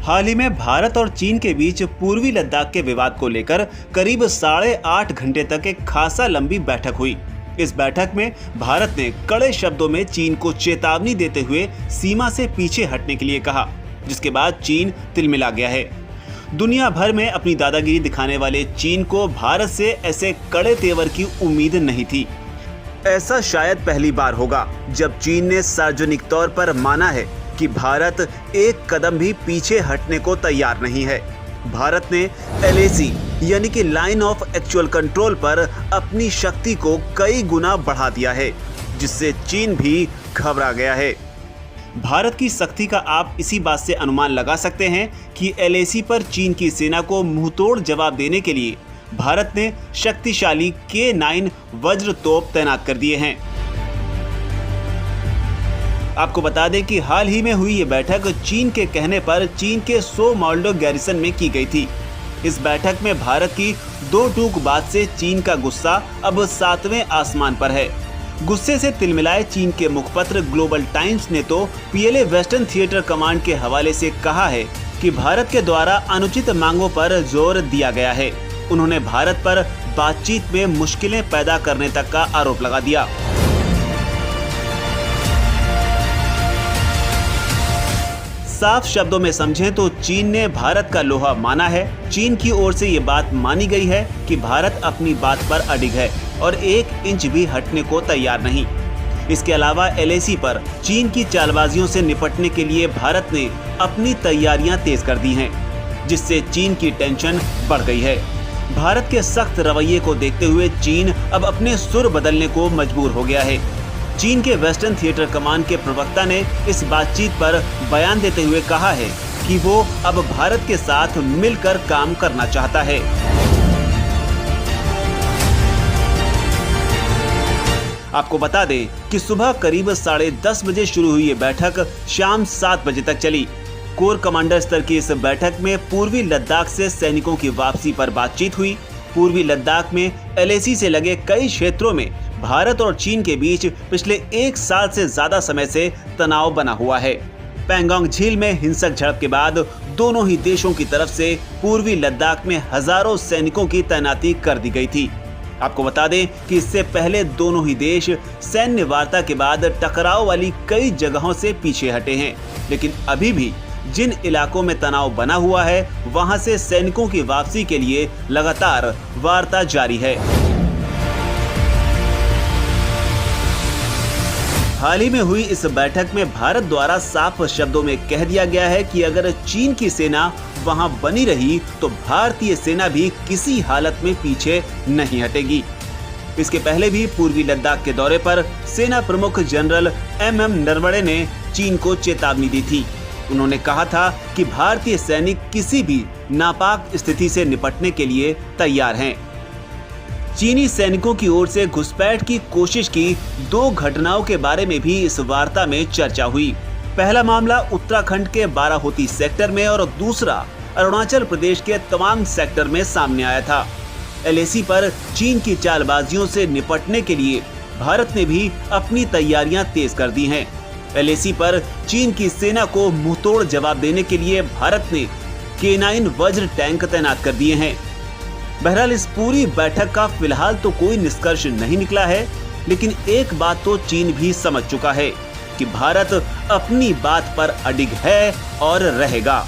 हाल ही में भारत और चीन के बीच पूर्वी लद्दाख के विवाद को लेकर करीब 8.5 घंटे तक एक खासा लंबी बैठक हुई। इस बैठक में भारत ने कड़े शब्दों में चीन को चेतावनी देते हुए सीमा से पीछे हटने के लिए कहा, जिसके बाद चीन तिलमिला गया है। दुनिया भर में अपनी दादागिरी दिखाने वाले चीन को भारत से ऐसे कड़े तेवर की उम्मीद नहीं थी। ऐसा शायद पहली बार होगा जब चीन ने सार्वजनिक तौर पर माना है कि भारत एक कदम भी पीछे हटने को तैयार नहीं है। भारत ने LAC यानी कि लाइन ऑफ एक्चुअल कंट्रोल पर अपनी शक्ति को कई गुना बढ़ा दिया है, जिससे चीन भी घबरा गया है। भारत की सख्ती का आप इसी बात से अनुमान लगा सकते हैं कि LAC पर चीन की सेना को मुंहतोड़ जवाब देने के लिए भारत ने शक्तिशाली K9 वज्र तोप तैनात कर दिए हैं। आपको बता दें कि हाल ही में हुई ये बैठक चीन के कहने पर चीन के सो मॉल्डो गैरिसन में की गई थी। इस बैठक में भारत की दो टूक बात से चीन का गुस्सा अब 7वें आसमान पर है। गुस्से से तिलमिलाए चीन के मुखपत्र ग्लोबल टाइम्स ने तो PLA वेस्टर्न थिएटर कमांड के हवाले से कहा है कि भारत के द्वारा अनुचित मांगों पर जोर दिया गया है। उन्होंने भारत पर बातचीत में मुश्किलें पैदा करने तक का आरोप लगा दिया। साफ शब्दों में समझें तो चीन ने भारत का लोहा माना है। चीन की ओर से ये बात मानी गई है कि भारत अपनी बात पर अडिग है और 1 इंच भी हटने को तैयार नहीं। इसके अलावा LAC पर चीन की चालबाजियों से निपटने के लिए भारत ने अपनी तैयारियां तेज कर दी हैं, जिससे चीन की टेंशन बढ़ गई है। भारत के सख्त रवैये को देखते हुए चीन अब अपने सुर बदलने को मजबूर हो गया है। चीन के वेस्टर्न थिएटर कमांड के प्रवक्ता ने इस बातचीत पर बयान देते हुए कहा है कि वो अब भारत के साथ मिलकर काम करना चाहता है। आपको बता दें कि सुबह करीब 10:30 बजे शुरू हुई ये बैठक शाम 7 बजे तक चली। कोर कमांडर स्तर की इस बैठक में पूर्वी लद्दाख से सैनिकों की वापसी पर बातचीत हुई। पूर्वी लद्दाख में LAC से लगे कई क्षेत्रों में भारत और चीन के बीच पिछले 1 साल से ज्यादा समय से तनाव बना हुआ है। पैंगोंग झील में हिंसक झड़प के बाद दोनों ही देशों की तरफ से पूर्वी लद्दाख में हजारों सैनिकों की तैनाती कर दी गई थी। आपको बता दें कि इससे पहले दोनों ही देश सैन्य वार्ता के बाद टकराव वाली कई जगहों से पीछे हटे हैं, लेकिन अभी भी जिन इलाकों में तनाव बना हुआ है वहां से सैनिकों की वापसी के लिए लगातार वार्ता जारी है। हाल ही में हुई इस बैठक में भारत द्वारा साफ शब्दों में कह दिया गया है कि अगर चीन की सेना वहां बनी रही तो भारतीय सेना भी किसी हालत में पीछे नहीं हटेगी। इसके पहले भी पूर्वी लद्दाख के दौरे पर सेना प्रमुख जनरल MM नरवणे ने चीन को चेतावनी दी थी। उन्होंने कहा था कि भारतीय सैनिक किसी भी नापाक स्थिति से निपटने के लिए तैयार हैं। चीनी सैनिकों की ओर से घुसपैठ की कोशिश की 2 घटनाओं के बारे में भी इस वार्ता में चर्चा हुई। पहला मामला उत्तराखंड के बाराहोती सेक्टर में और दूसरा अरुणाचल प्रदेश के तवांग सेक्टर में सामने आया था। LAC पर चीन की चालबाजियों से निपटने के लिए भारत ने भी अपनी तैयारियां तेज कर दी हैं। LAC पर चीन की सेना को मुंहतोड़ जवाब देने के लिए भारत ने K9 वज्र टैंक तैनात कर दिए हैं। बहरहाल इस पूरी बैठक का फिलहाल तो कोई निष्कर्ष नहीं निकला है, लेकिन एक बात तो चीन भी समझ चुका है कि भारत अपनी बात पर अडिग है और रहेगा।